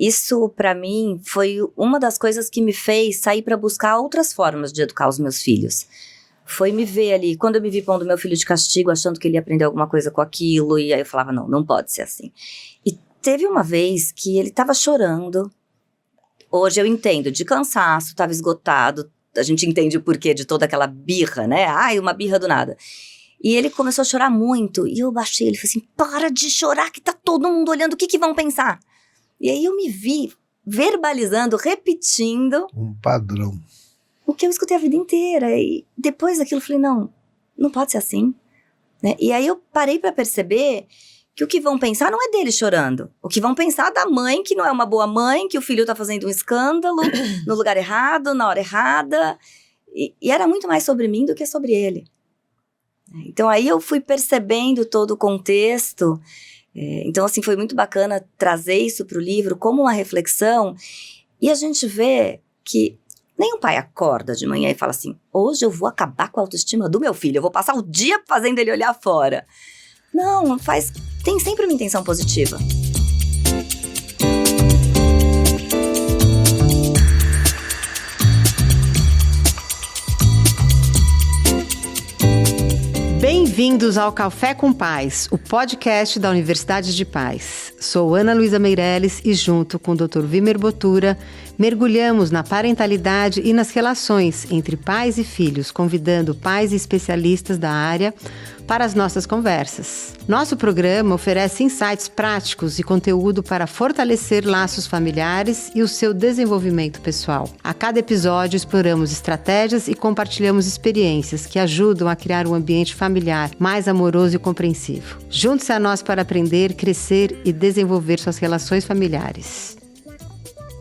Isso, pra mim, foi uma das coisas que me fez sair pra buscar outras formas de educar os meus filhos. Foi me ver ali, quando eu me vi pondo meu filho de castigo, achando que ele ia aprender alguma coisa com aquilo, e aí eu falava, não pode ser assim. E teve uma vez que ele tava chorando, hoje eu entendo, de cansaço, tava esgotado, a gente entende o porquê de toda aquela birra, né? Ai, uma birra do nada. E ele começou a chorar muito, e eu baixei ele e falei assim, para de chorar que tá todo mundo olhando, o que vão pensar? E aí eu me vi verbalizando, repetindo um padrão. O que eu escutei a vida inteira. E depois daquilo eu falei, não pode ser assim. Né? E aí eu parei pra perceber que o que vão pensar não é dele chorando. O que vão pensar da mãe, que não é uma boa mãe, que o filho tá fazendo um escândalo no lugar errado, na hora errada. E era muito mais sobre mim do que sobre ele. Então aí eu fui percebendo todo o contexto. Então, assim, foi muito bacana trazer isso para o livro como uma reflexão. E a gente vê que nem o pai acorda de manhã e fala assim, hoje eu vou acabar com a autoestima do meu filho, eu vou passar o dia fazendo ele olhar fora. Não, tem sempre uma intenção positiva. Bem-vindos ao Café com Pais, o podcast da Universidade de Paz. Sou Ana Luísa Meirelles e junto com o Dr. Vimer Botura, mergulhamos na parentalidade e nas relações entre pais e filhos, convidando pais e especialistas da área para as nossas conversas. Nosso programa oferece insights práticos e conteúdo para fortalecer laços familiares e o seu desenvolvimento pessoal. A cada episódio exploramos estratégias e compartilhamos experiências que ajudam a criar um ambiente familiar mais amoroso e compreensivo. Junte-se a nós para aprender, crescer e desenvolver suas relações familiares.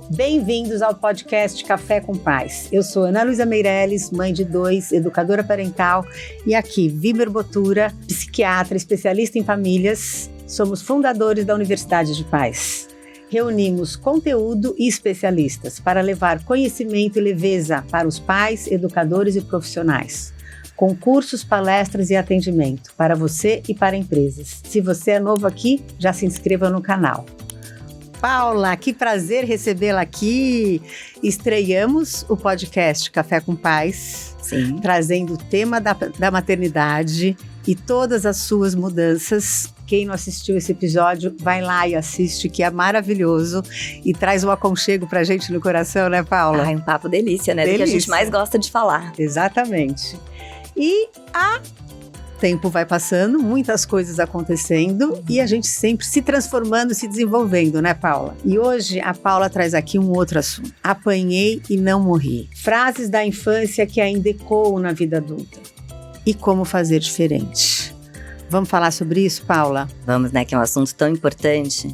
Bem-vindos ao podcast Café com Pais. Eu sou Ana Luísa Meirelles, mãe de 2, educadora parental, e aqui Vimer Botura, psiquiatra, especialista em famílias. Somos fundadores da Universidade de Paz. Reunimos conteúdo e especialistas para levar conhecimento e leveza para os pais, educadores e profissionais. Concursos, palestras e atendimento para você e para empresas. Se você é novo aqui, já se inscreva no canal. Paula, que prazer recebê-la aqui. Estreamos o podcast Café com Pais, Sim. Trazendo o tema da maternidade e todas as suas mudanças. Quem não assistiu esse episódio, vai lá e assiste, que é maravilhoso e traz um aconchego pra gente no coração, né, Paula? Ai, um papo delícia, né? Delícia. Do que a gente mais gosta de falar. Exatamente. E tempo vai passando, muitas coisas acontecendo e a gente sempre se transformando, se desenvolvendo, né, Paula? E hoje a Paula traz aqui um outro assunto. Apanhei e não morri. Frases da infância que ainda ecoam na vida adulta. E como fazer diferente. Vamos falar sobre isso, Paula? Vamos, né? Que é um assunto tão importante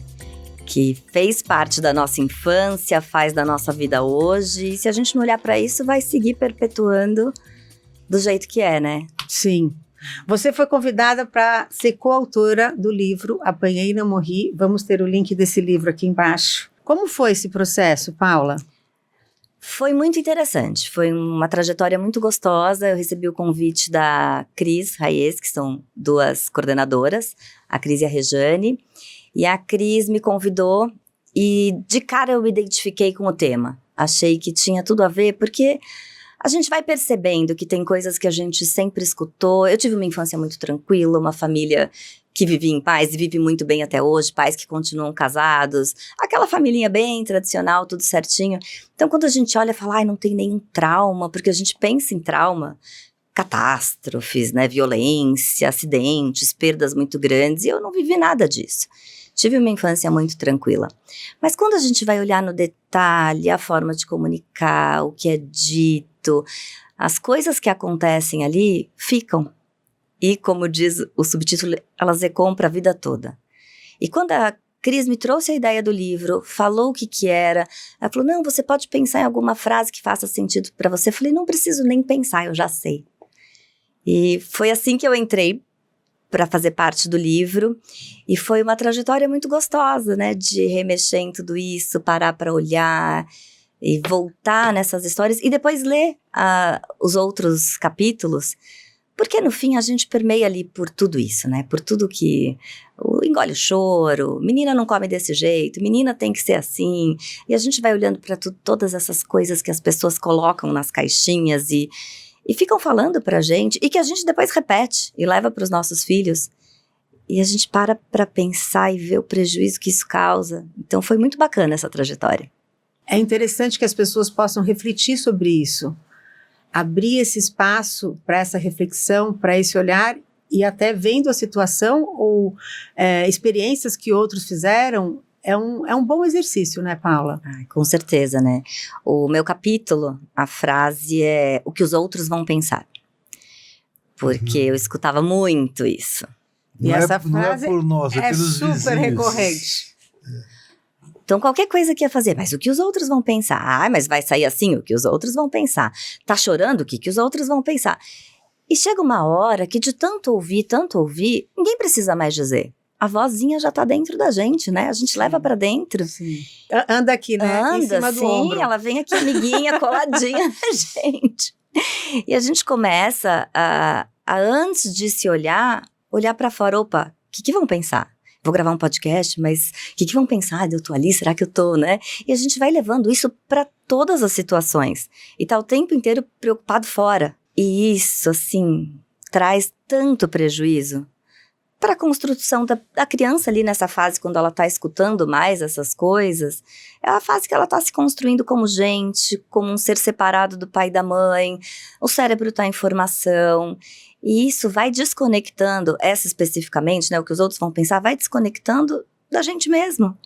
que fez parte da nossa infância, faz da nossa vida hoje. E se a gente não olhar para isso, vai seguir perpetuando do jeito que é, né? Sim. Você foi convidada para ser coautora do livro Apanhei e Não Morri. Vamos ter o link desse livro aqui embaixo. Como foi esse processo, Paula? Foi muito interessante, foi uma trajetória muito gostosa. Eu recebi o convite da Cris Raies, que são 2 coordenadoras, a Cris e a Rejane. E a Cris me convidou e de cara eu me identifiquei com o tema. Achei que tinha tudo a ver, porque a gente vai percebendo que tem coisas que a gente sempre escutou. Eu tive uma infância muito tranquila, uma família que vivia em paz e vive muito bem até hoje, pais que continuam casados, aquela família bem tradicional, tudo certinho. Então, quando a gente olha e fala, ai, não tem nenhum trauma, porque a gente pensa em trauma, catástrofes, né, violência, acidentes, perdas muito grandes, e eu não vivi nada disso. Tive uma infância muito tranquila. Mas quando a gente vai olhar no detalhe, a forma de comunicar, o que é dito, as coisas que acontecem ali ficam. E, como diz o subtítulo, elas ecoam para a vida toda. E quando a Cris me trouxe a ideia do livro, falou o que era, ela falou, não, você pode pensar em alguma frase que faça sentido para você. Eu falei, não preciso nem pensar, eu já sei. E foi assim que eu entrei para fazer parte do livro, e foi uma trajetória muito gostosa, né, de remexer em tudo isso, parar para olhar e voltar nessas histórias, e depois ler os outros capítulos, Porque no fim a gente permeia ali por tudo isso, né? Por tudo que engole o choro, menina não come desse jeito, menina tem que ser assim. E a gente vai olhando para todas essas coisas que as pessoas colocam nas caixinhas e ficam falando pra gente, e que a gente depois repete e leva para os nossos filhos. E a gente para pensar e ver o prejuízo que isso causa. Então foi muito bacana essa trajetória. É interessante que as pessoas possam refletir sobre isso. Abrir esse espaço para essa reflexão, para esse olhar, e até vendo a situação ou experiências que outros fizeram, é um bom exercício, né, Paula? Com certeza, né? O meu capítulo, a frase é o que os outros vão pensar. Porque eu escutava muito isso. E essa frase não é por nós, é pelos super vizinhos. recorrente. Então, qualquer coisa que ia fazer, mas o que os outros vão pensar? Mas vai sair assim, o que os outros vão pensar? Tá chorando, o que os outros vão pensar? E chega uma hora que de tanto ouvir, ninguém precisa mais dizer. A vozinha já tá dentro da gente, né? A gente leva pra dentro. Sim. Anda aqui, né? Anda, em cima do ombro. Ela vem aqui amiguinha, coladinha na gente. E a gente começa a antes de se olhar pra fora. Opa, o que vão pensar? Vou gravar um podcast, mas o que vão pensar? Eu tô ali, será que eu tô, né? E a gente vai levando isso pra todas as situações. E tá o tempo inteiro preocupado fora. E isso, assim, traz tanto prejuízo para a construção da criança ali nessa fase, quando ela tá escutando mais essas coisas. É a fase que ela tá se construindo como gente, como um ser separado do pai e da mãe. O cérebro tá em formação. E isso vai desconectando, essa especificamente, né, o que os outros vão pensar, vai desconectando da gente mesmo,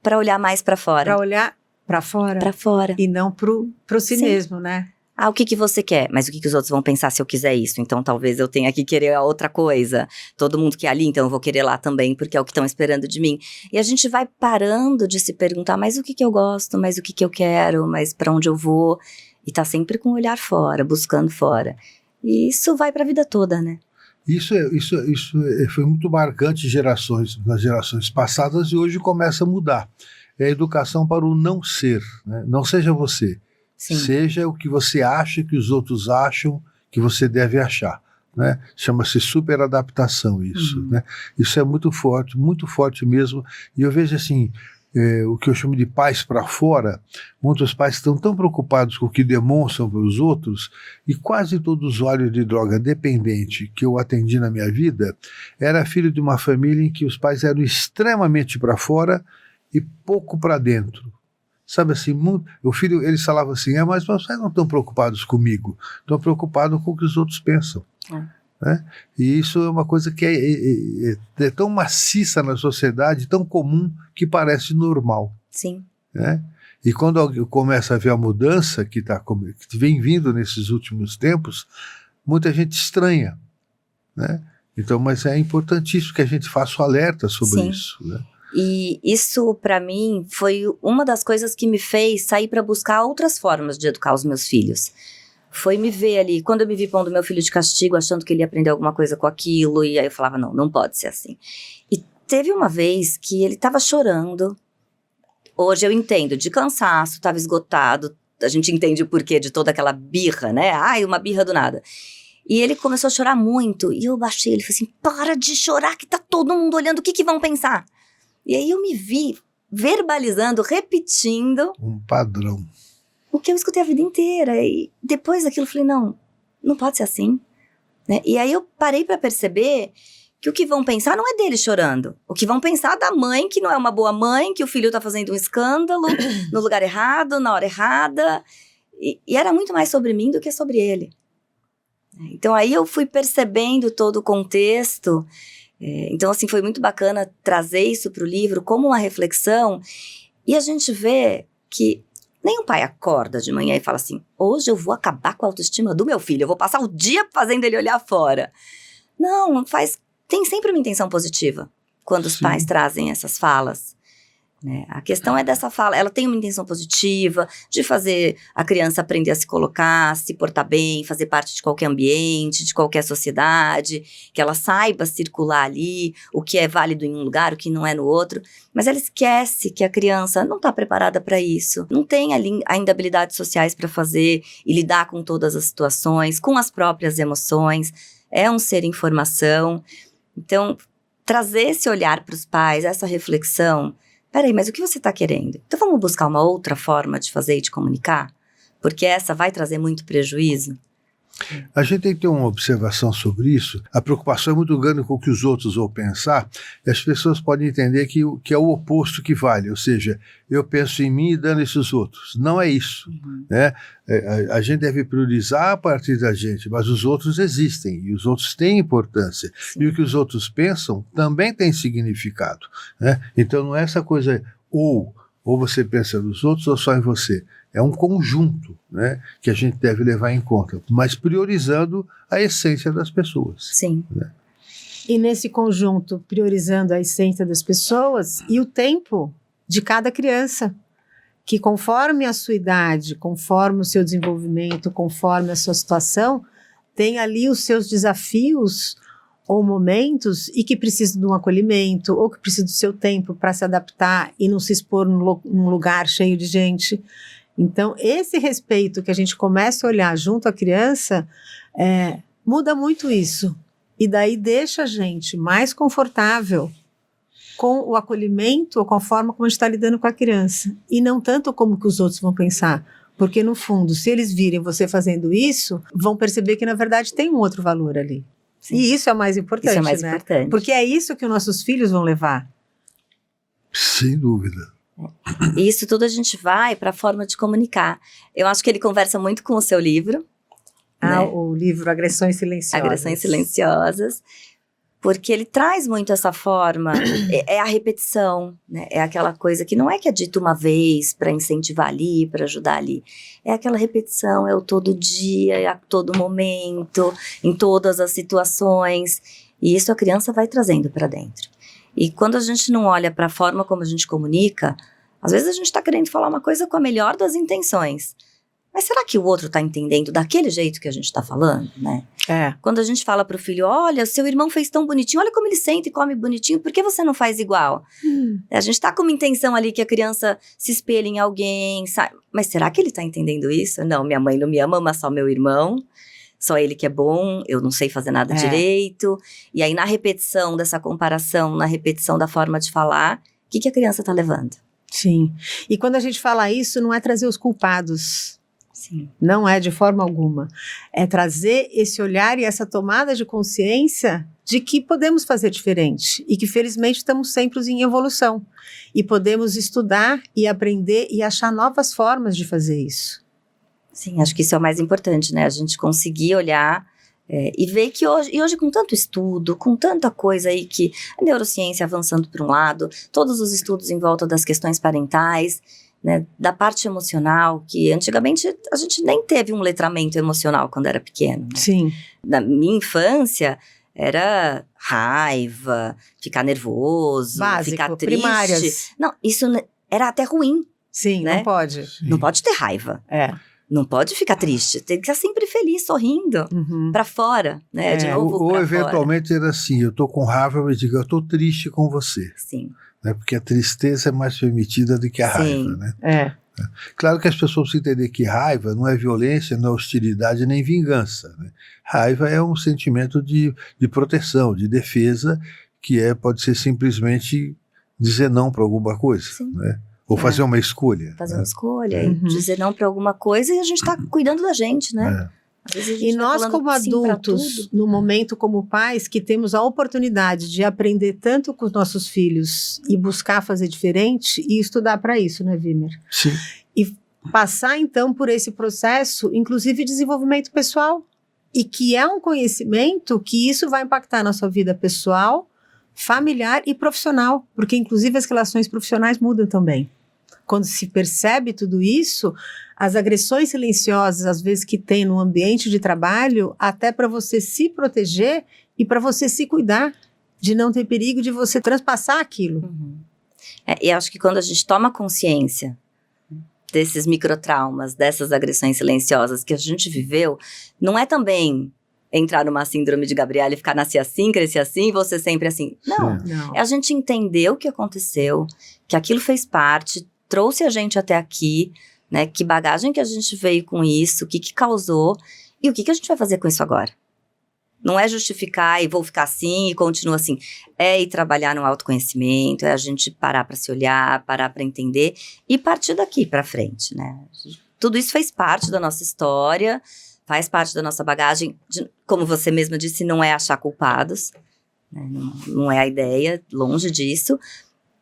para olhar mais para fora. Para olhar para fora. Para fora. E não pro si mesmo, né? O que você quer? Mas o que os outros vão pensar se eu quiser isso? Então talvez eu tenha que querer a outra coisa. Todo mundo quer ali, então eu vou querer lá também, porque é o que estão esperando de mim. E a gente vai parando de se perguntar, mas o que eu gosto? Mas o que eu quero? Mas para onde eu vou? E tá sempre com o olhar fora, buscando fora. E isso vai para a vida toda, né? Isso foi muito marcante nas gerações passadas e hoje começa a mudar. É a educação para o não ser, né? Não seja você. Sim. Seja o que você acha que os outros acham que você deve achar, né? Chama-se superadaptação isso, né? Isso é muito forte mesmo. E eu vejo assim, o que eu chamo de pais para fora, muitos pais estão tão preocupados com o que demonstram para os outros, e quase todo usuário de droga dependente que eu atendi na minha vida era filho de uma família em que os pais eram extremamente para fora e pouco para dentro. Sabe assim, o filho, eles falavam assim, mas vocês não estão preocupados comigo, estão preocupados com o que os outros pensam. Né? E isso é uma coisa que é tão maciça na sociedade, tão comum, que parece normal. Sim. Né? E quando começa a ver a mudança que vem vindo nesses últimos tempos, muita gente estranha. Né? Então, mas é importantíssimo que a gente faça o alerta sobre isso. Né? E isso, para mim, foi uma das coisas que me fez sair para buscar outras formas de educar os meus filhos. Foi me ver ali, quando eu me vi pondo meu filho de castigo, achando que ele ia aprender alguma coisa com aquilo, e aí eu falava, não pode ser assim. E teve uma vez que ele tava chorando, hoje eu entendo, de cansaço, tava esgotado, a gente entende o porquê de toda aquela birra, né? Uma birra do nada. E ele começou a chorar muito, e eu baixei ele e falei assim, para de chorar que tá todo mundo olhando, o que vão pensar? E aí eu me vi verbalizando, repetindo. Um padrão. O que eu escutei a vida inteira. E depois daquilo eu falei, não pode ser assim. Né? E aí eu parei pra perceber que o que vão pensar não é dele chorando. O que vão pensar da mãe, que não é uma boa mãe, que o filho tá fazendo um escândalo no lugar errado, na hora errada. E era muito mais sobre mim do que sobre ele. Então aí eu fui percebendo todo o contexto. Então, assim, foi muito bacana trazer isso para o livro como uma reflexão, e a gente vê que nenhum pai acorda de manhã e fala assim, hoje eu vou acabar com a autoestima do meu filho, eu vou passar o dia fazendo ele olhar fora. Não, tem sempre uma intenção positiva quando os pais trazem essas falas. Né? A questão é dessa fala, ela tem uma intenção positiva de fazer a criança aprender a se colocar, se portar bem, fazer parte de qualquer ambiente, de qualquer sociedade, que ela saiba circular ali, o que é válido em um lugar, o que não é no outro, mas ela esquece que a criança não está preparada para isso, não tem ainda habilidades sociais para fazer e lidar com todas as situações, com as próprias emoções. é um ser em formação. Então, trazer esse olhar para os pais, essa reflexão. Peraí, mas o que você está querendo? Então vamos buscar uma outra forma de fazer e de comunicar? Porque essa vai trazer muito prejuízo. A gente tem que ter uma observação sobre isso. A preocupação é muito grande com o que os outros vão pensar, e as pessoas podem entender que é o oposto que vale, ou seja, eu penso em mim e dane-se os outros. Não é isso. Né? A gente deve priorizar a partir da gente, mas os outros existem, e os outros têm importância. Sim. E o que os outros pensam também tem significado. Né? Então não é essa coisa ou você pensa nos outros ou só em você. É um conjunto, né, que a gente deve levar em conta, mas priorizando a essência das pessoas. Sim. Né? E nesse conjunto, priorizando a essência das pessoas e o tempo de cada criança, que conforme a sua idade, conforme o seu desenvolvimento, conforme a sua situação, tem ali os seus desafios ou momentos e que precisa de um acolhimento, ou que precisa do seu tempo para se adaptar e não se expor num lugar cheio de gente. Então, esse respeito que a gente começa a olhar junto à criança, muda muito isso. E daí deixa a gente mais confortável com o acolhimento ou com a forma como a gente está lidando com a criança. E não tanto como que os outros vão pensar. Porque, no fundo, se eles virem você fazendo isso, vão perceber que, na verdade, tem um outro valor ali. Sim. E isso é o mais importante, isso é mais importante. Porque é isso que os nossos filhos vão levar. Sem dúvida. E isso tudo a gente vai para a forma de comunicar. Eu acho que ele conversa muito com o seu livro. Né? O livro Agressões Silenciosas. Agressões Silenciosas. Porque ele traz muito essa forma, é a repetição, né? É aquela coisa que não é que é dito uma vez para incentivar ali, para ajudar ali. É aquela repetição, é o todo dia, é a todo momento, em todas as situações. E isso a criança vai trazendo para dentro. E quando a gente não olha para a forma como a gente comunica, às vezes a gente está querendo falar uma coisa com a melhor das intenções. Mas será que o outro está entendendo daquele jeito que a gente está falando, né? Quando a gente fala para o filho, olha, o seu irmão fez tão bonitinho, olha como ele senta e come bonitinho, por que você não faz igual? A gente está com uma intenção ali que a criança se espelhe em alguém, sabe? Mas será que ele está entendendo isso? Não, minha mãe não me ama só meu irmão. Só ele que é bom, eu não sei fazer nada direito. E aí, na repetição dessa comparação, na repetição da forma de falar, o que a criança está levando? Sim. E quando a gente fala isso, não é trazer os culpados. Sim. Não é de forma alguma. É trazer esse olhar e essa tomada de consciência de que podemos fazer diferente. E que, felizmente, estamos sempre em evolução. E podemos estudar e aprender e achar novas formas de fazer isso. Sim, acho que isso é o mais importante, né? A gente conseguir olhar e ver que hoje com tanto estudo, com tanta coisa aí que a neurociência avançando por um lado, todos os estudos em volta das questões parentais, né, da parte emocional, que antigamente a gente nem teve um letramento emocional quando era pequeno. Né? Sim. Na minha infância era raiva, ficar nervoso, básico, ficar triste. Primárias. Não, isso era até ruim. Sim, né? Não pode. Sim. Não pode ter raiva. Não pode ficar triste, tem que estar sempre feliz, sorrindo, pra fora, né? De novo ou eventualmente era assim, eu tô com raiva, mas digo, eu tô triste com você. Sim. Né? Porque a tristeza é mais permitida do que a raiva, né? Claro que as pessoas precisam entender que raiva não é violência, não é hostilidade, nem vingança. Né? Raiva é um sentimento de proteção, de defesa, que pode ser simplesmente dizer não para alguma coisa, né? Ou fazer uma escolha. Fazer uma escolha, e dizer não para alguma coisa, e a gente está cuidando da gente, né? Às vezes a gente e nós, como adultos, no momento como pais, que temos a oportunidade de aprender tanto com os nossos filhos e buscar fazer diferente e estudar para isso, né, Vimer? Sim. E passar, então, por esse processo, inclusive desenvolvimento pessoal. E que é um conhecimento que isso vai impactar na sua vida pessoal, familiar e profissional. Porque, inclusive, as relações profissionais mudam também. Quando se percebe tudo isso, as agressões silenciosas, às vezes, que tem no ambiente de trabalho, até para você se proteger e para você se cuidar, de não ter perigo de você transpassar aquilo. E acho que quando a gente toma consciência desses microtraumas, dessas agressões silenciosas que a gente viveu, não é também entrar numa síndrome de Gabriela e ficar nascer assim, crescer assim, e você sempre assim. Não. É a gente entender o que aconteceu, que aquilo fez parte, trouxe a gente até aqui, né? Que bagagem que a gente veio com isso, o que causou e o que a gente vai fazer com isso agora. Não é justificar e vou ficar assim e continuo assim. É ir trabalhar no autoconhecimento, é a gente parar para se olhar, parar para entender e partir daqui para frente, né? Tudo isso faz parte da nossa história, faz parte da nossa bagagem. Como você mesma disse, não é achar culpados, né? Não é a ideia, longe disso.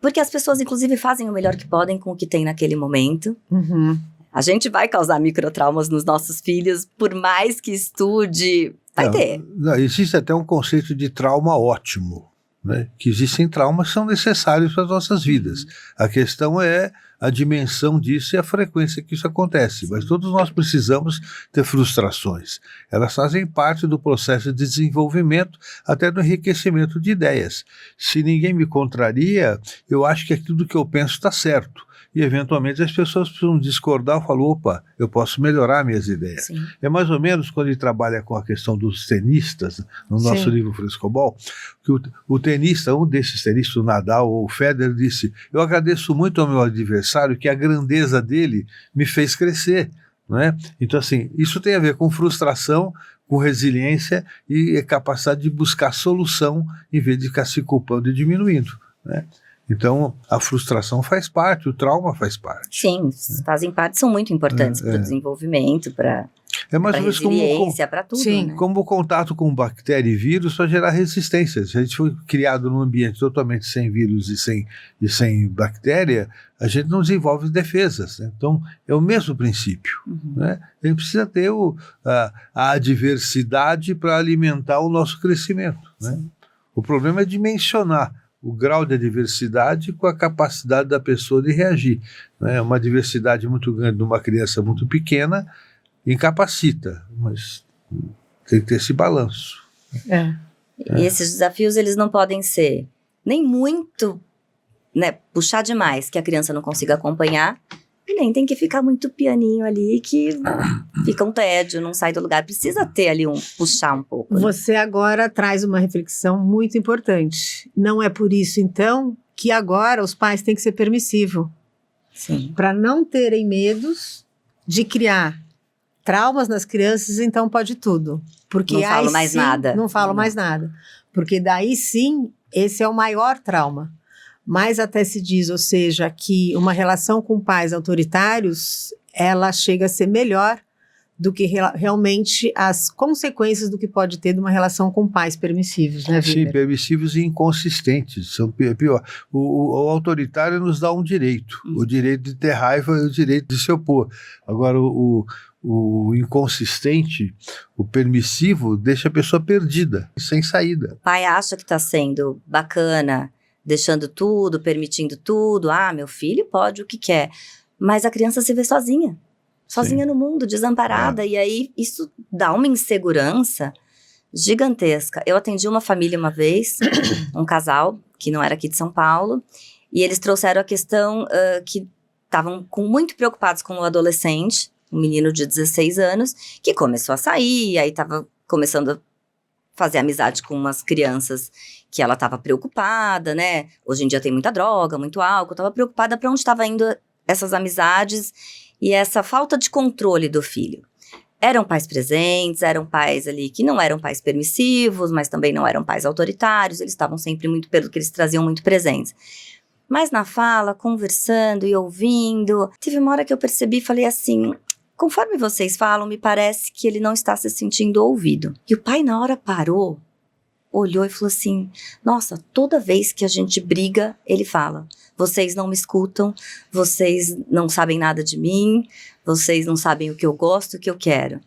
Porque as pessoas, inclusive, fazem o melhor que podem com o que tem naquele momento. Uhum. A gente vai causar microtraumas nos nossos filhos, por mais que estude, vai ter. Existe até um conceito de trauma ótimo, né? Que existem traumas que são necessários para as nossas vidas. A questão é a dimensão disso e a frequência que isso acontece. Mas todos nós precisamos ter frustrações. Elas fazem parte do processo de desenvolvimento, até do enriquecimento de ideias. Se ninguém me contraria, eu acho que tudo que eu penso está certo. E, eventualmente, as pessoas precisam discordar e falar, opa, eu posso melhorar minhas ideias. Sim. É mais ou menos quando ele trabalha com a questão dos tenistas, no nosso Sim. livro Frescobol, que o tenista, um desses tenistas, o Nadal ou o Federer, disse, eu agradeço muito ao meu adversário que a grandeza dele me fez crescer. Não é? Então, assim, isso tem a ver com frustração, com resiliência e capacidade de buscar solução em vez de ficar se culpando e diminuindo, né? Então, a frustração faz parte, o trauma faz parte. Sim, fazem parte, são muito importantes para o desenvolvimento, para É mais ou menos resiliência, para tudo, Sim. né? como o contato com bactéria e vírus para gerar resistência. Se a gente foi criado num ambiente totalmente sem vírus e sem bactéria, a gente não desenvolve defesas, né? Então, é o mesmo princípio, né? A gente precisa ter a adversidade para alimentar o nosso crescimento, né? O problema é dimensionar o grau de adversidade com a capacidade da pessoa de reagir, né? Uma adversidade muito grande de uma criança muito pequena incapacita, mas tem que ter esse balanço. E esses desafios, eles não podem ser nem muito, né, puxar demais, que a criança não consiga acompanhar, e nem tem que ficar muito pianinho ali, que fica um tédio, não sai do lugar. Precisa ter ali puxar um pouco. Né? Você agora traz uma reflexão muito importante. Não é por isso, então, que agora os pais têm que ser permissivos. Sim. Para não terem medos de criar traumas nas crianças, então pode tudo. Porque Não falo mais sim, nada. Não falo mais nada. Porque daí sim, esse é o maior trauma. Mas até se diz, ou seja, que uma relação com pais autoritários, ela chega a ser melhor do que realmente as consequências do que pode ter de uma relação com pais permissivos, né, Weber? Sim, permissivos e inconsistentes, são pior. O autoritário nos dá um direito, o direito de ter raiva e o direito de se opor. Agora, o inconsistente, o permissivo, deixa a pessoa perdida, sem saída. O pai acha que está sendo bacana, deixando tudo, permitindo tudo. Ah, meu filho pode o que quer. Mas a criança se vê sozinha no mundo, desamparada. E aí isso dá uma insegurança gigantesca. Eu atendi uma família uma vez, um casal, que não era aqui de São Paulo, e eles trouxeram a questão que estavam muito preocupados com o adolescente, um menino de 16 anos, que começou a sair, aí estava começando a fazer amizade com umas crianças que ela estava preocupada, né? Hoje em dia tem muita droga, muito álcool, estava preocupada para onde estava indo essas amizades e essa falta de controle do filho. Eram pais presentes, eram pais ali que não eram pais permissivos, mas também não eram pais autoritários, eles estavam sempre muito, pelo que eles traziam, muito presentes. Mas na fala, conversando e ouvindo, teve uma hora que eu percebi e falei assim, conforme vocês falam, me parece que ele não está se sentindo ouvido. E o pai na hora parou, olhou e falou assim, nossa, toda vez que a gente briga, ele fala, vocês não me escutam, vocês não sabem nada de mim, vocês não sabem o que eu gosto, o que eu quero.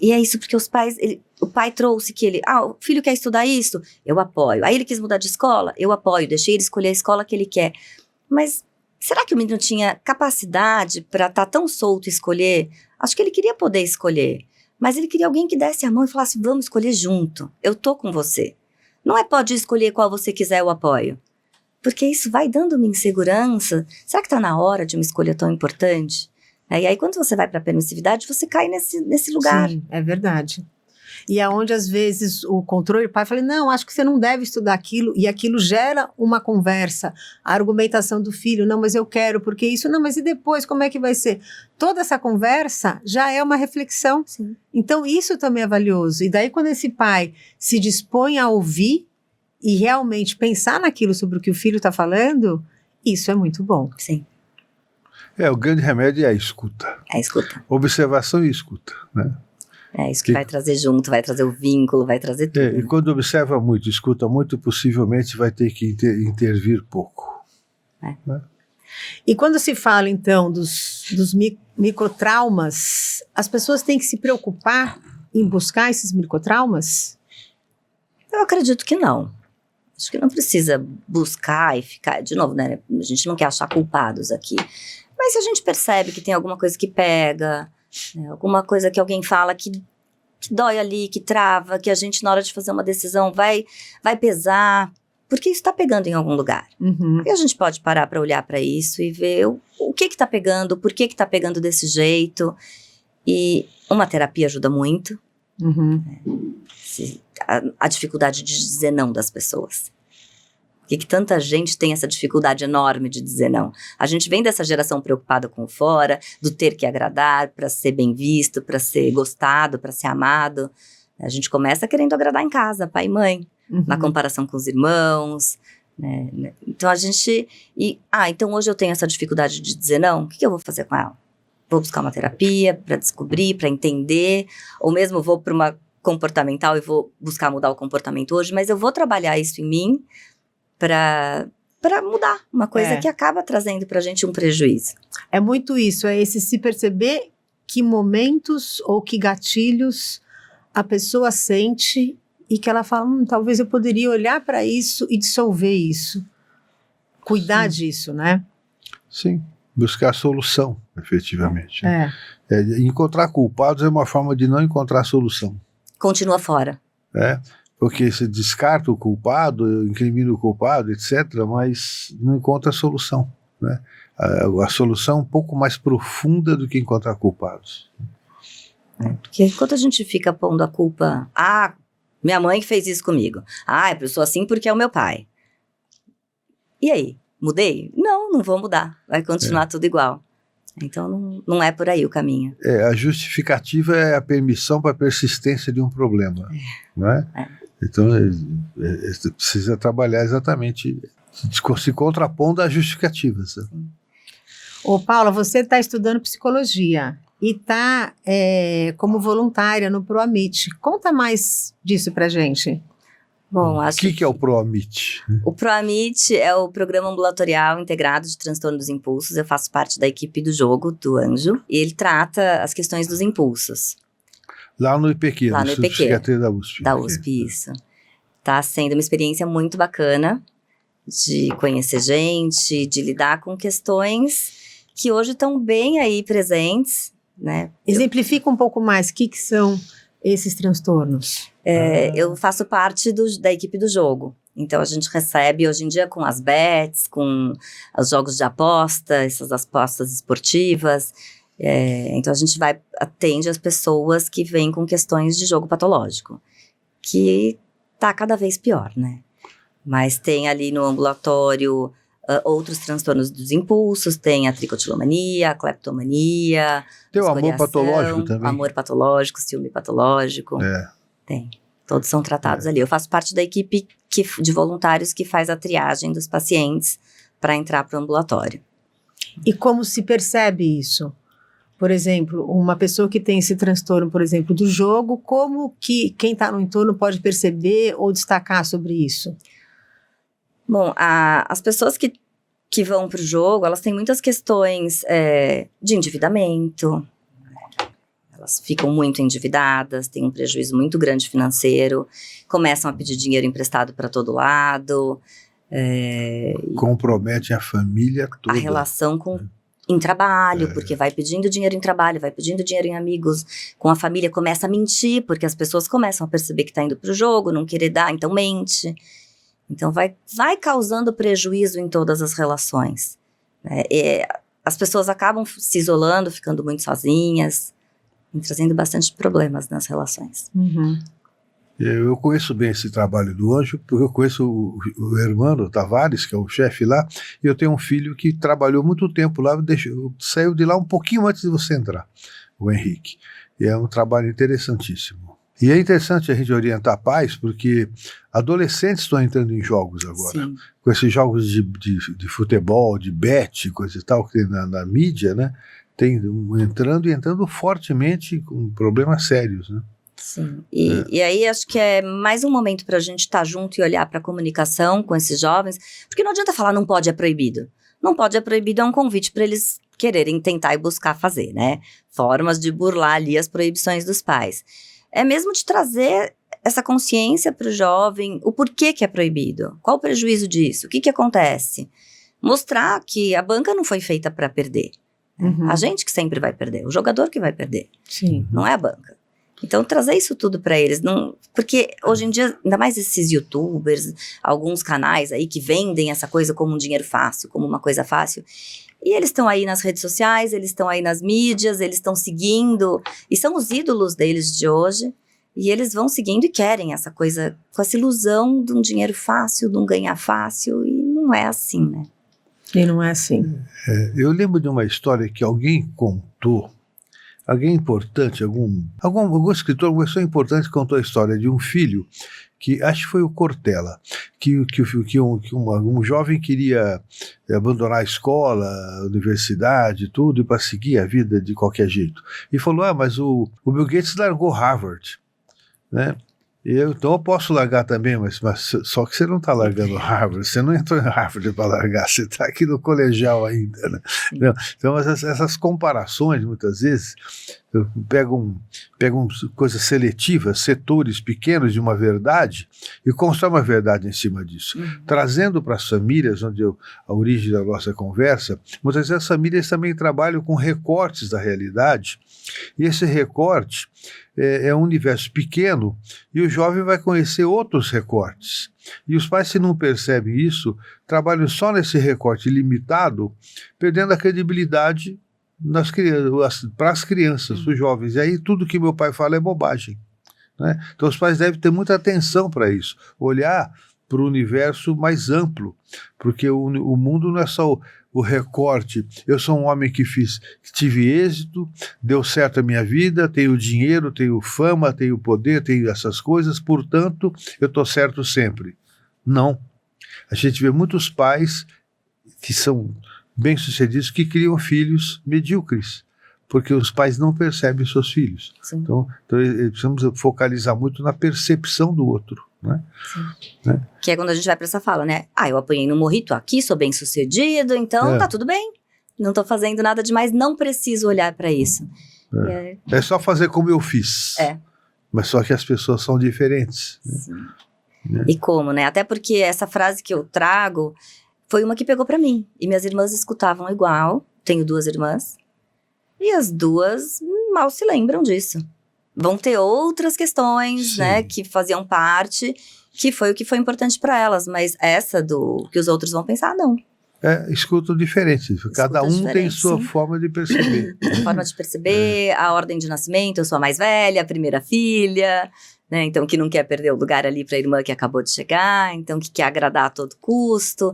E é isso porque os pais, o pai trouxe que o filho quer estudar isso, eu apoio. Aí ele quis mudar de escola, eu apoio, deixei ele escolher a escola que ele quer. Mas será que o menino tinha capacidade para estar tão solto e escolher? Acho que ele queria poder escolher. Mas ele queria alguém que desse a mão e falasse, vamos escolher junto, eu tô com você. Não é pode escolher qual você quiser, eu apoio. Porque isso vai dando uma insegurança. Será que tá na hora de uma escolha tão importante? E aí quando você vai para a permissividade, você cai nesse lugar. Sim, é verdade. E aonde às vezes o controle, o pai fala, não, acho que você não deve estudar aquilo, e aquilo gera uma conversa, a argumentação do filho, não, mas eu quero, porque isso, não, mas e depois, como é que vai ser? Toda essa conversa já é uma reflexão. Sim. Então isso também é valioso, e daí quando esse pai se dispõe a ouvir e realmente pensar naquilo sobre o que o filho está falando, isso é muito bom. Sim. O grande remédio é a escuta. É a escuta. Observação e escuta, né? É isso que vai trazer junto, vai trazer o vínculo, vai trazer tudo. E quando observa muito, escuta muito, possivelmente vai ter que intervir pouco. Né? E quando se fala, então, dos microtraumas, as pessoas têm que se preocupar em buscar esses microtraumas? Eu acredito que não. Acho que não precisa buscar e ficar... De novo, né? A gente não quer achar culpados aqui. Mas se a gente percebe que tem alguma coisa que pega... alguma coisa que alguém fala que dói ali, que trava, que a gente na hora de fazer uma decisão vai pesar, porque isso está pegando em algum lugar. Uhum. E a gente pode parar para olhar para isso e ver o que está pegando, por que está pegando desse jeito. E uma terapia ajuda muito. Uhum. A dificuldade de dizer não das pessoas. Por que tanta gente tem essa dificuldade enorme de dizer não? A gente vem dessa geração preocupada com o fora, do ter que agradar, para ser bem visto, para ser gostado, para ser amado. A gente começa querendo agradar em casa, pai e mãe, na comparação com os irmãos. Né? Então a gente... então hoje eu tenho essa dificuldade de dizer não, o que eu vou fazer com ela? Vou buscar uma terapia para descobrir, para entender, ou mesmo vou para uma comportamental e vou buscar mudar o comportamento hoje, mas eu vou trabalhar isso em mim para mudar uma coisa que acaba trazendo pra gente um prejuízo. É muito isso, é esse se perceber que momentos ou que gatilhos a pessoa sente e que ela fala, talvez eu poderia olhar para isso e dissolver isso. Cuidar disso, né? Sim, buscar a solução, efetivamente. Encontrar culpados é uma forma de não encontrar solução. Continua fora. Porque você descarta o culpado, incrimina o culpado, etc., mas não encontra a solução. Né? A solução é um pouco mais profunda do que encontrar culpados. Porque enquanto a gente fica pondo a culpa... minha mãe que fez isso comigo. Eu sou assim porque é o meu pai. E aí? Mudei? Não vou mudar. Vai continuar tudo igual. Então não é por aí o caminho. A justificativa é a permissão para a persistência de um problema. Não é? Então, precisa trabalhar exatamente, se contrapondo às justificativas. Ô, Paula, você está estudando psicologia e está como voluntária no ProAmit. Conta mais disso pra gente. Bom, o que é o ProAmit? O ProAmit é o Programa Ambulatorial Integrado de Transtorno dos Impulsos. Eu faço parte da equipe do jogo, do Anjo, e ele trata as questões dos impulsos. Lá no IPQ, lá no IPQ, Psiquiatria da USP. Da USP, isso. Tá sendo uma experiência muito bacana de conhecer gente, de lidar com questões que hoje estão bem aí presentes, né? Exemplifica um pouco mais o que são esses transtornos. Eu faço parte da equipe do jogo. Então a gente recebe hoje em dia com as bets, com os jogos de aposta, essas apostas esportivas. Então a gente atende as pessoas que vêm com questões de jogo patológico, que tá cada vez pior, né? Mas tem ali no ambulatório outros transtornos dos impulsos, tem a tricotilomania, a cleptomania, tem o amor patológico também. Amor patológico, ciúme patológico. Tem. Todos são tratados ali. Eu faço parte da equipe de voluntários que faz a triagem dos pacientes para entrar para o ambulatório. E como se percebe isso? Por exemplo, uma pessoa que tem esse transtorno, por exemplo, do jogo, como que quem está no entorno pode perceber ou destacar sobre isso? Bom, as pessoas que vão para o jogo, elas têm muitas questões de endividamento. Elas ficam muito endividadas, têm um prejuízo muito grande financeiro, começam a pedir dinheiro emprestado para todo lado. Compromete a família toda. A relação em trabalho, porque vai pedindo dinheiro em trabalho, vai pedindo dinheiro em amigos, com a família começa a mentir, porque as pessoas começam a perceber que está indo para o jogo, não querer dar, então mente. Então vai causando prejuízo em todas as relações. As pessoas acabam se isolando, ficando muito sozinhas. vem trazendo bastante problemas nas relações. Uhum. Eu conheço bem esse trabalho do Anjo, porque eu conheço o Hermano Tavares, que é o chefe lá, e eu tenho um filho que trabalhou muito tempo lá, saiu de lá um pouquinho antes de você entrar, o Henrique. E é um trabalho interessantíssimo. E é interessante a gente orientar pais, porque adolescentes estão entrando em jogos agora. Sim. Com esses jogos de futebol, de bet, coisa e tal, que tem na mídia, né? Tem entrando fortemente com problemas sérios, né? Sim, e aí acho que é mais um momento para a gente estar junto e olhar para a comunicação com esses jovens, porque não adianta falar não pode, é proibido. Não pode, é proibido é um convite para eles quererem tentar e buscar fazer, né? Formas de burlar ali as proibições dos pais. É mesmo de trazer essa consciência para o jovem, o porquê que é proibido, qual o prejuízo disso, o que acontece. Mostrar que a banca não foi feita para perder. Uhum. A gente que sempre vai perder, o jogador que vai perder, Sim. não é a banca. Então, trazer isso tudo para eles, porque hoje em dia, ainda mais esses youtubers, alguns canais aí que vendem essa coisa como um dinheiro fácil, como uma coisa fácil, e eles estão aí nas redes sociais, eles estão aí nas mídias, eles estão seguindo, e são os ídolos deles de hoje, e eles vão seguindo e querem essa coisa, com essa ilusão de um dinheiro fácil, de um ganhar fácil, e não é assim, né? E não é assim. Eu lembro de uma história que alguém contou, alguém importante, algum escritor, alguma pessoa importante contou a história de um filho que, acho que foi o Cortella, que um jovem queria abandonar a escola, a universidade, tudo, para seguir a vida de qualquer jeito. E falou, mas o Bill Gates largou Harvard, né? Então eu posso largar também, mas só que você não está largando Harvard, você não entrou em Harvard para largar, você está aqui no colegial ainda, né? Então essas comparações, muitas vezes, pegam coisas seletivas, setores pequenos de uma verdade, e constroem uma verdade em cima disso. Trazendo para as famílias, onde a origem da nossa conversa, muitas vezes as famílias também trabalham com recortes da realidade, e esse recorte é um universo pequeno e o jovem vai conhecer outros recortes. E os pais, se não percebem isso, trabalham só nesse recorte limitado, perdendo a credibilidade para as crianças, os jovens. E aí tudo que meu pai fala é bobagem, né? Então os pais devem ter muita atenção para isso, olhar para o universo mais amplo, porque o mundo não é só o recorte. Eu sou um homem que tive êxito, deu certo a minha vida, tenho dinheiro, tenho fama, tenho poder, tenho essas coisas, portanto, eu estou certo sempre. Não. A gente vê muitos pais que são bem-sucedidos que criam filhos medíocres, porque os pais não percebem seus filhos. Então precisamos focalizar muito na percepção do outro, né? Né? Que é quando a gente vai para essa fala, né? Eu apanhei no morri, tô aqui, sou bem sucedido, então tá tudo bem. Não tô fazendo nada demais, não preciso olhar para isso. É só fazer como eu fiz. Mas só que as pessoas são diferentes. Né? E como, né? Até porque essa frase que eu trago foi uma que pegou para mim. E minhas irmãs escutavam igual. Tenho 2 irmãs. E as 2 mal se lembram disso. Vão ter outras questões, né, que faziam parte, que foi o que foi importante para elas, mas essa do que os outros vão pensar, não. Escutam diferente, cada um tem sua sim. forma de perceber. Forma de perceber, a ordem de nascimento, eu sou a mais velha, a primeira filha, né, então que não quer perder o lugar ali para a irmã que acabou de chegar, então que quer agradar a todo custo,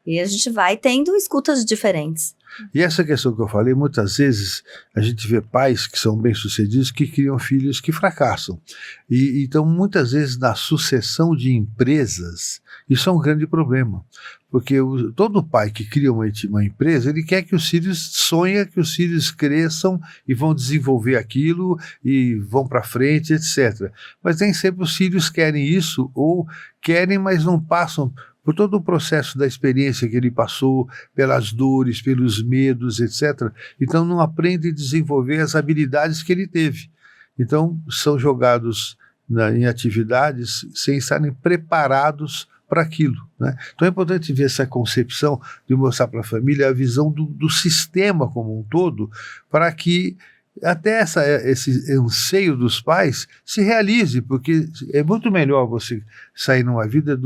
e a gente vai tendo escutas diferentes. E essa questão que eu falei, muitas vezes a gente vê pais que são bem-sucedidos que criam filhos que fracassam. E então, muitas vezes, na sucessão de empresas, isso é um grande problema. Porque todo pai que cria uma empresa, ele quer que os filhos, sonha que os filhos cresçam e vão desenvolver aquilo e vão para frente, etc. Mas nem sempre os filhos querem isso, ou querem, mas não passam por todo o processo da experiência que ele passou, pelas dores, pelos medos, etc. Então não aprende a desenvolver as habilidades que ele teve. Então são jogados em atividades sem estarem preparados para aquilo, né? Então é importante ver essa concepção de mostrar para a família a visão do sistema como um todo, para que até esse anseio dos pais se realize, porque é muito melhor você sair numa vida,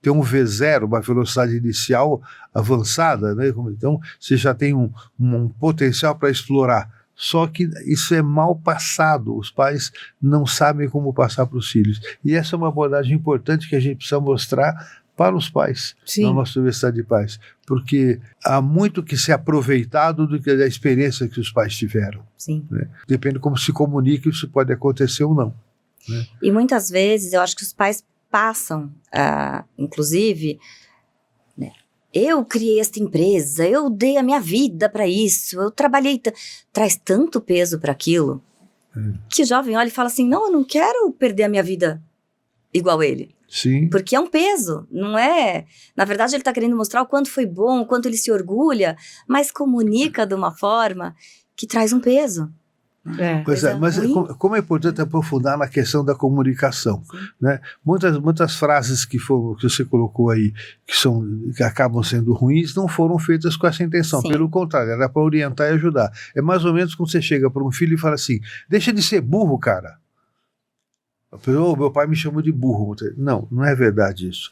ter um V0, uma velocidade inicial avançada, né? Então você já tem um potencial para explorar Só que isso é mal passado, os pais não sabem como passar para os filhos. E essa é uma abordagem importante que a gente precisa mostrar para os pais, Sim. na nossa Universidade de Pais, porque há muito que ser aproveitado do que da experiência que os pais tiveram. Sim. Né? Depende de como se comunica, isso pode acontecer ou não. Né? E muitas vezes eu acho que os pais passam, inclusive, né, eu criei esta empresa, eu dei a minha vida para isso, eu trabalhei, traz tanto peso para aquilo, que o jovem olha e fala assim, não, eu não quero perder a minha vida igual ele. Sim. Porque é um peso, não é? Na verdade, ele está querendo mostrar o quanto foi bom, o quanto ele se orgulha, mas comunica de uma forma que traz um peso. Pois é, mas como é importante aprofundar na questão da comunicação, né? Muitas frases que você colocou aí, que acabam sendo ruins, não foram feitas com essa intenção. Sim. Pelo contrário, era para orientar e ajudar. É mais ou menos quando você chega para um filho e fala assim, deixa de ser burro, cara. Meu pai me chamou de burro. Não é verdade isso.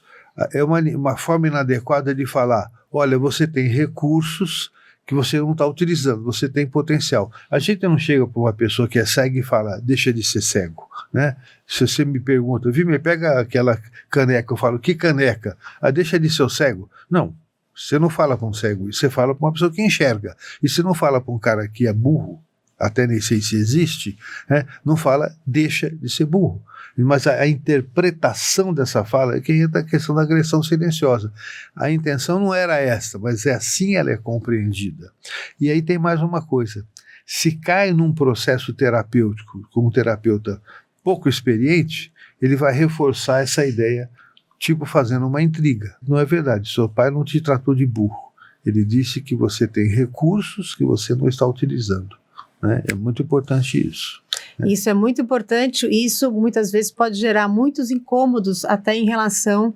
É uma forma inadequada de falar, olha, você tem recursos que você não está utilizando, você tem potencial. A gente não chega para uma pessoa que é cega e fala, deixa de ser cego, né? Se você me pergunta, me pega aquela caneca, eu falo, que caneca? Deixa de ser cego. Não, você não fala para um cego, você fala para uma pessoa que enxerga. E você não fala para um cara que é burro, até nem sei se existe, né? Não fala, deixa de ser burro. Mas a interpretação dessa fala é que entra a questão da agressão silenciosa. A intenção não era essa, mas assim ela é compreendida. E aí tem mais uma coisa. Se cai num processo terapêutico, como terapeuta pouco experiente, ele vai reforçar essa ideia, tipo fazendo uma intriga. Não é verdade, seu pai não te tratou de burro. Ele disse que você tem recursos que você não está utilizando. Né? É muito importante isso. Isso é muito importante, e isso muitas vezes pode gerar muitos incômodos até em relação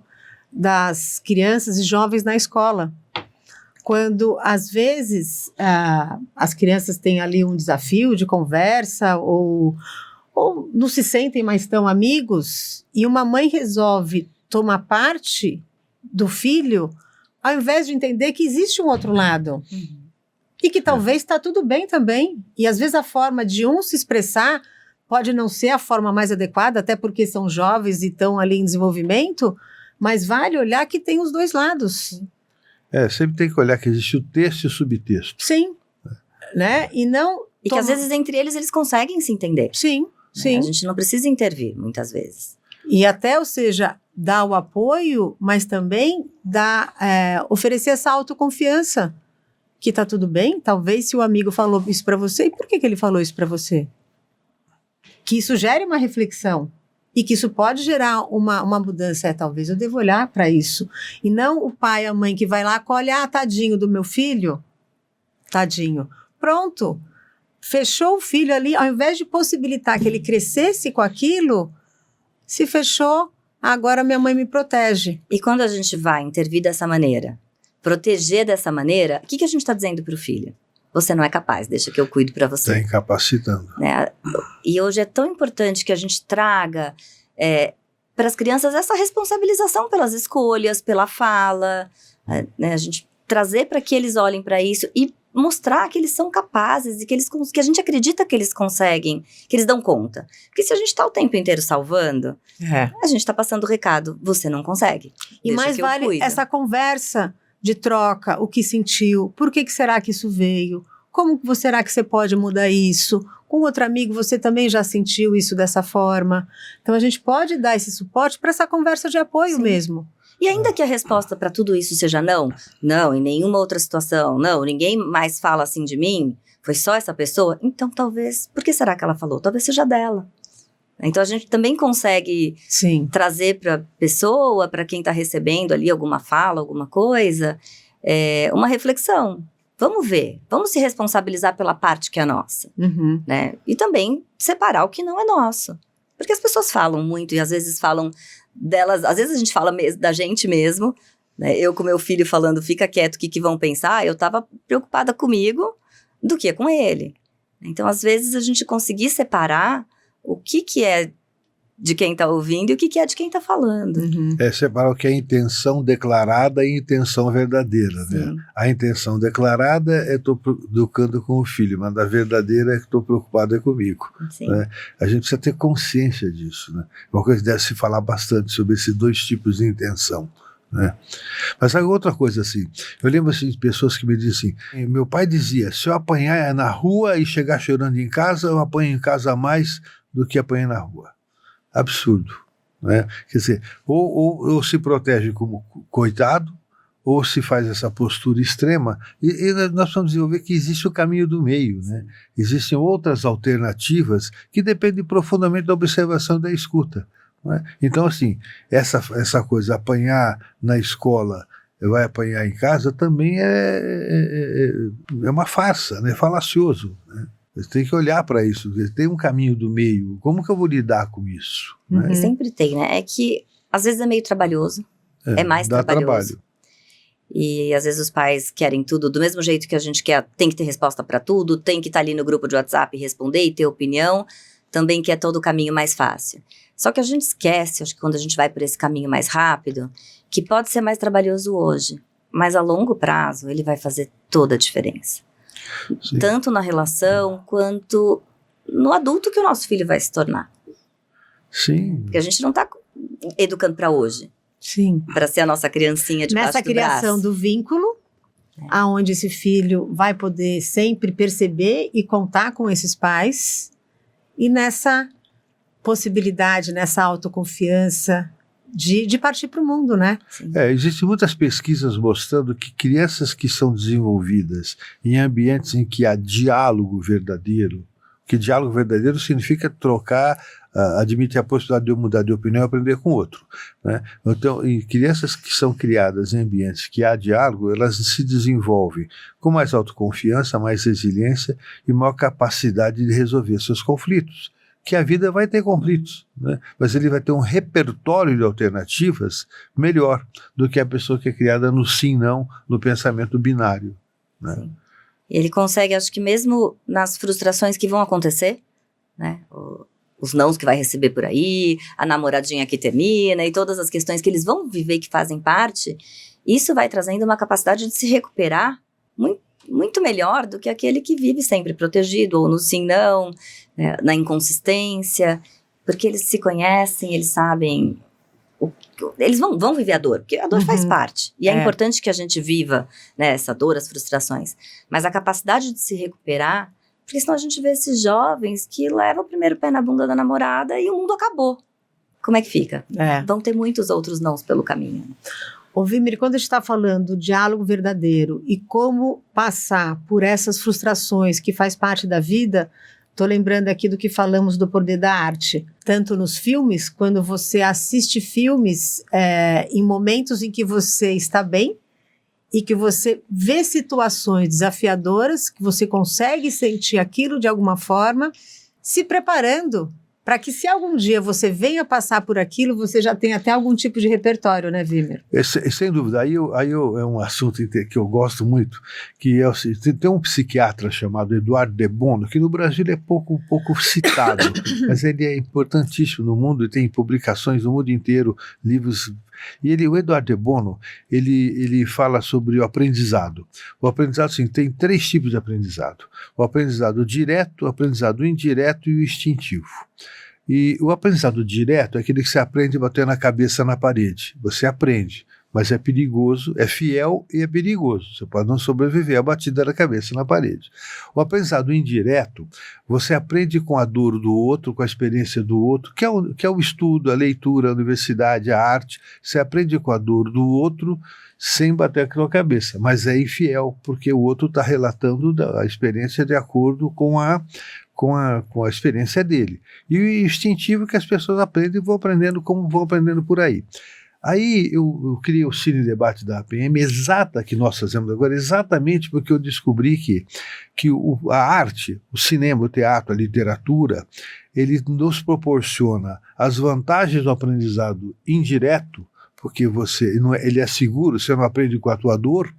das crianças e jovens na escola. Quando, às vezes, as crianças têm ali um desafio de conversa ou não se sentem mais tão amigos e uma mãe resolve tomar parte do filho ao invés de entender que existe um outro lado. E que talvez está tudo bem também. E às vezes a forma de um se expressar pode não ser a forma mais adequada, até porque são jovens e estão ali em desenvolvimento, mas vale olhar que tem os dois lados. Sempre tem que olhar que existe o texto e o subtexto. Sim. Né? E não... E que às vezes entre eles conseguem se entender. Sim, sim. A gente não precisa intervir, muitas vezes. E até, ou seja, dar o apoio, mas também oferecer essa autoconfiança. Que tá tudo bem, talvez se o amigo falou isso para você, e por que ele falou isso para você? Que isso gere uma reflexão e que isso pode gerar uma mudança. Talvez eu devo olhar para isso. E não o pai, a mãe que vai lá, colhe, tadinho do meu filho, tadinho. Pronto, fechou o filho ali, ao invés de possibilitar que ele crescesse com aquilo, se fechou, agora minha mãe me protege. E quando a gente vai intervir dessa maneira, proteger dessa maneira, o que a gente está dizendo para o filho? Você não é capaz, deixa que eu cuido para você. Está incapacitando. Né? E hoje é tão importante que a gente traga para as crianças essa responsabilização pelas escolhas, pela fala, né? A gente trazer para que eles olhem para isso e mostrar que eles são capazes e que a gente acredita que eles conseguem, que eles dão conta. Porque se a gente está o tempo inteiro salvando, a gente está passando o recado, você não consegue. E mais vale essa conversa de troca, o que sentiu, por que será que isso veio, como será que você pode mudar isso, com outro amigo você também já sentiu isso dessa forma, então a gente pode dar esse suporte para essa conversa de apoio. Sim. Mesmo. E ainda que a resposta para tudo isso seja não, em nenhuma outra situação, não, ninguém mais fala assim de mim, foi só essa pessoa, então talvez, por que será que ela falou? Talvez seja dela. Então a gente também consegue Sim. trazer para a pessoa, para quem está recebendo ali alguma fala, alguma coisa, uma reflexão. Vamos ver, vamos se responsabilizar pela parte que é nossa. Uhum. Né? E também separar o que não é nosso. Porque as pessoas falam muito e às vezes falam delas, às vezes a gente fala da gente mesmo, né? Eu com meu filho falando, fica quieto, o que vão pensar? Eu estava preocupada comigo do que com ele. Então às vezes a gente conseguir separar o que é de quem está ouvindo e o que é de quem está falando. Separar o que é intenção declarada e intenção verdadeira, né? A intenção declarada é estou educando com o filho, mas a verdadeira é que estou preocupado comigo. Né? A gente precisa ter consciência disso, né? Uma coisa que deve se falar bastante sobre esses dois tipos de intenção. Né? Mas sabe outra coisa assim, eu lembro assim, de pessoas que me dizem assim, meu pai dizia, se eu apanhar na rua e chegar chorando em casa, eu apanho em casa mais do que apanhar na rua. Absurdo, né? Quer dizer, ou se protege como coitado, ou se faz essa postura extrema, e nós precisamos desenvolver que existe o caminho do meio, né? Existem outras alternativas que dependem profundamente da observação e da escuta. Né? Então, assim, essa coisa, apanhar na escola, vai apanhar em casa, também é uma farsa, né? Falacioso, né? Você tem que olhar para isso, tem um caminho do meio, como que eu vou lidar com isso? Né? Sempre tem, né? É que às vezes é meio trabalhoso, é mais trabalhoso. Trabalho. E às vezes os pais querem tudo do mesmo jeito que a gente quer, tem que ter resposta para tudo, tem que estar ali no grupo de WhatsApp e responder e ter opinião, também quer todo o caminho mais fácil. Só que a gente esquece, acho que quando a gente vai por esse caminho mais rápido, que pode ser mais trabalhoso hoje, mas a longo prazo ele vai fazer toda a diferença. Sim. Tanto na relação, quanto no adulto que o nosso filho vai se tornar. Sim. Porque a gente não está educando para hoje. Sim. Para ser a nossa criancinha debaixo do braço. Nessa criação do vínculo, aonde esse filho vai poder sempre perceber e contar com esses pais, e nessa possibilidade, nessa autoconfiança de partir para o mundo, né? Existem muitas pesquisas mostrando que crianças que são desenvolvidas em ambientes em que há diálogo verdadeiro, que diálogo verdadeiro significa trocar, admitir a possibilidade de eu mudar de opinião e aprender com o outro. Né? Então, em crianças que são criadas em ambientes que há diálogo, elas se desenvolvem com mais autoconfiança, mais resiliência e maior capacidade de resolver seus conflitos. Que a vida vai ter conflitos, né? Mas ele vai ter um repertório de alternativas melhor do que a pessoa que é criada no sim, não, no pensamento binário. Né? Sim. Ele consegue, acho que mesmo nas frustrações que vão acontecer, né? Os nãos que vai receber por aí, a namoradinha que termina e todas as questões que eles vão viver que fazem parte, isso vai trazendo uma capacidade de se recuperar muito melhor do que aquele que vive sempre protegido, ou no sim, não, né, na inconsistência, porque eles se conhecem, eles sabem, eles vão viver a dor, porque a dor faz parte, e é importante que a gente viva, né, essa dor, as frustrações, mas a capacidade de se recuperar, porque senão a gente vê esses jovens que levam o primeiro pé na bunda da namorada e o mundo acabou. Como é que fica? Vão ter muitos outros nãos pelo caminho. Ô Wimmer, quando a gente está falando do diálogo verdadeiro e como passar por essas frustrações que faz parte da vida, estou lembrando aqui do que falamos do poder da arte. Tanto nos filmes, quando você assiste filmes em momentos em que você está bem e que você vê situações desafiadoras, que você consegue sentir aquilo de alguma forma, se preparando para que se algum dia você venha passar por aquilo, você já tenha até algum tipo de repertório, né, Wimmer? Sem dúvida. Aí é um assunto que eu gosto muito, que é o seguinte, tem um psiquiatra chamado Eduardo de Bono, que no Brasil é pouco citado, mas ele é importantíssimo no mundo, e tem publicações no mundo inteiro, livros. E o Eduardo de Bono, ele fala sobre o aprendizado. O aprendizado, sim, tem 3 tipos de aprendizado. O aprendizado direto, o aprendizado indireto e o instintivo. E o aprendizado direto é aquele que você aprende batendo a cabeça na parede. Você aprende, mas é perigoso, é fiel e é perigoso. Você pode não sobreviver à batida da cabeça na parede. O aprendizado indireto, você aprende com a dor do outro, com a experiência do outro, que é o estudo, a leitura, a universidade, a arte. Você aprende com a dor do outro sem bater com a cabeça, mas é infiel, porque o outro está relatando a experiência de acordo com a experiência dele. E o instintivo que as pessoas aprendem e vão aprendendo como vão aprendendo por aí. Aí eu criei o Cine Debate da APM, que nós fazemos agora, exatamente porque eu descobri que a arte, o cinema, o teatro, a literatura, ele nos proporciona as vantagens do aprendizado indireto, porque ele é seguro, você não aprende com a tua dor,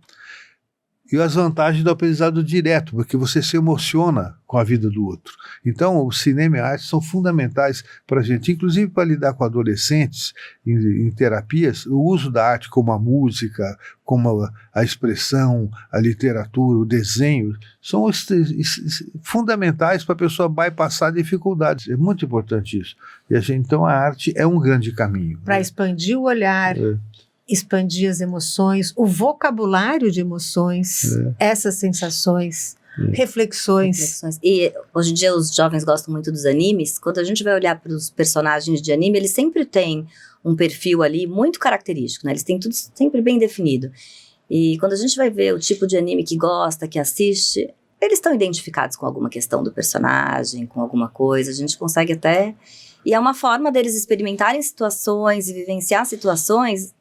E as vantagens do aprendizado direto, porque você se emociona com a vida do outro. Então, o cinema e a arte são fundamentais para a gente, inclusive para lidar com adolescentes em terapias. O uso da arte como a música, como a expressão, a literatura, o desenho, são fundamentais para a pessoa bypassar dificuldades. É muito importante isso. Então, a arte é um grande caminho. Para expandir o olhar, expandir as emoções, o vocabulário de emoções, essas sensações, reflexões. E hoje em dia os jovens gostam muito dos animes. Quando a gente vai olhar para os personagens de anime, eles sempre têm um perfil ali muito característico, né? Eles têm tudo sempre bem definido. E quando a gente vai ver o tipo de anime que gosta, que assiste, eles estão identificados com alguma questão do personagem, com alguma coisa. A gente consegue até... E é uma forma deles experimentarem situações e vivenciar situações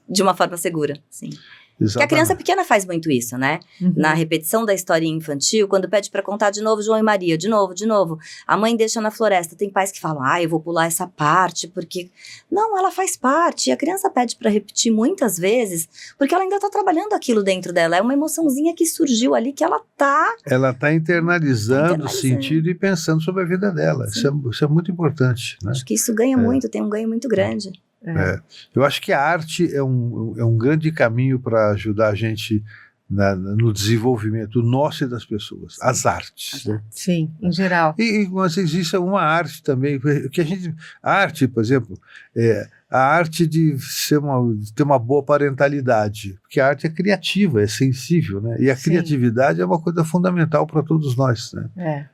de uma forma segura, sim. Porque a criança pequena faz muito isso, né? Na repetição da historinha infantil, quando pede pra contar de novo João e Maria, de novo, a mãe deixa na floresta. Tem pais que falam, eu vou pular essa parte, porque... Não, ela faz parte. E a criança pede pra repetir muitas vezes, porque ela ainda tá trabalhando aquilo dentro dela. É uma emoçãozinha que surgiu ali, que ela tá... Ela tá internalizando o sentido e pensando sobre a vida dela. Isso é muito importante, né? Acho que isso ganha muito, tem um ganho muito grande. Eu acho que a arte é um grande caminho para ajudar a gente no desenvolvimento nosso e das pessoas, as artes. Né? Sim, em geral. Mas existe uma arte também, que a arte, por exemplo, a arte de ter uma boa parentalidade, porque a arte é criativa, é sensível, né? E a criatividade é uma coisa fundamental para todos nós. Né?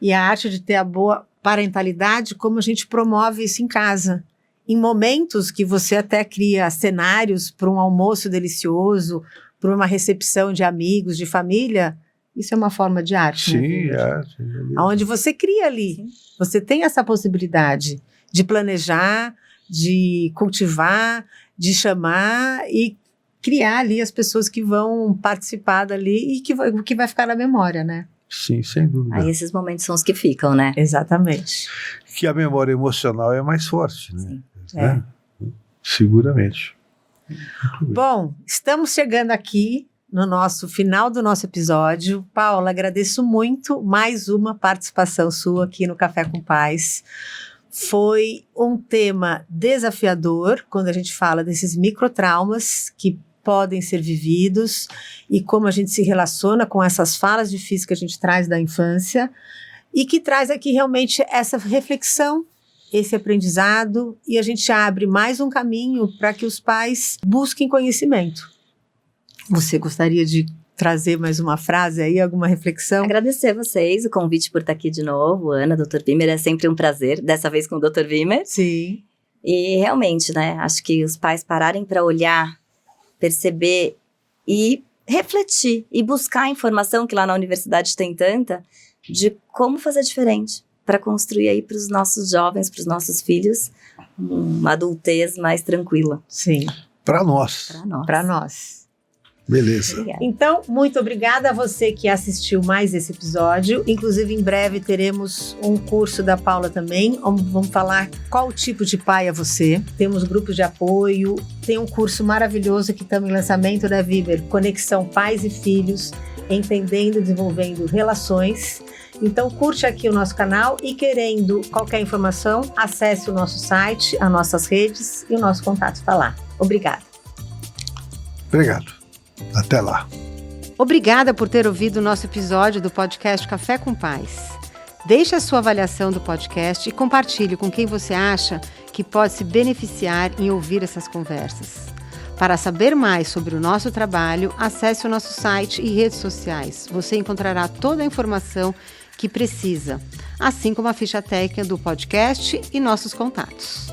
E a arte de ter a boa parentalidade, como a gente promove isso em casa. Em momentos que você até cria cenários para um almoço delicioso, para uma recepção de amigos, de família, isso é uma forma de arte. Sim, né, arte. Onde você cria ali, você tem essa possibilidade de planejar, de cultivar, de chamar e criar ali as pessoas que vão participar dali e que vai ficar na memória, né? Sim, sem dúvida. Aí esses momentos são os que ficam, né? Exatamente. Que a memória emocional é mais forte, né? Sim. Seguramente. Bom, estamos chegando aqui no final do nosso episódio. Paula, agradeço muito mais uma participação sua aqui no Café com Paz. Foi um tema desafiador quando a gente fala desses microtraumas que podem ser vividos e como a gente se relaciona com essas falas difíceis que a gente traz da infância e que traz aqui realmente essa reflexão, esse aprendizado, e a gente abre mais um caminho para que os pais busquem conhecimento. Você gostaria de trazer mais uma frase aí, alguma reflexão? Agradecer a vocês, o convite por estar aqui de novo, Ana, Dr. Wimmer, é sempre um prazer, dessa vez com o Dr. Wimmer. Sim. E realmente, né, acho que os pais pararem para olhar, perceber e refletir e buscar a informação, que lá na universidade tem tanta, de como fazer diferente, para construir aí para os nossos jovens, para os nossos filhos, uma adultez mais tranquila. Sim. Para nós. Para nós. Beleza. Obrigada. Então, muito obrigada a você que assistiu mais esse episódio. Inclusive, em breve teremos um curso da Paula também, onde vamos falar qual tipo de pai é você. Temos grupos de apoio, tem um curso maravilhoso que estamos em lançamento da Wimmer, Conexão Pais e Filhos, Entendendo e Desenvolvendo Relações. Então, curte aqui o nosso canal e, querendo qualquer informação, acesse o nosso site, as nossas redes e o nosso contato está lá. Obrigada. Obrigado. Até lá. Obrigada por ter ouvido o nosso episódio do podcast Café com Paz. Deixe a sua avaliação do podcast e compartilhe com quem você acha que pode se beneficiar em ouvir essas conversas. Para saber mais sobre o nosso trabalho, acesse o nosso site e redes sociais. Você encontrará toda a informação que precisa, assim como a ficha técnica do podcast e nossos contatos.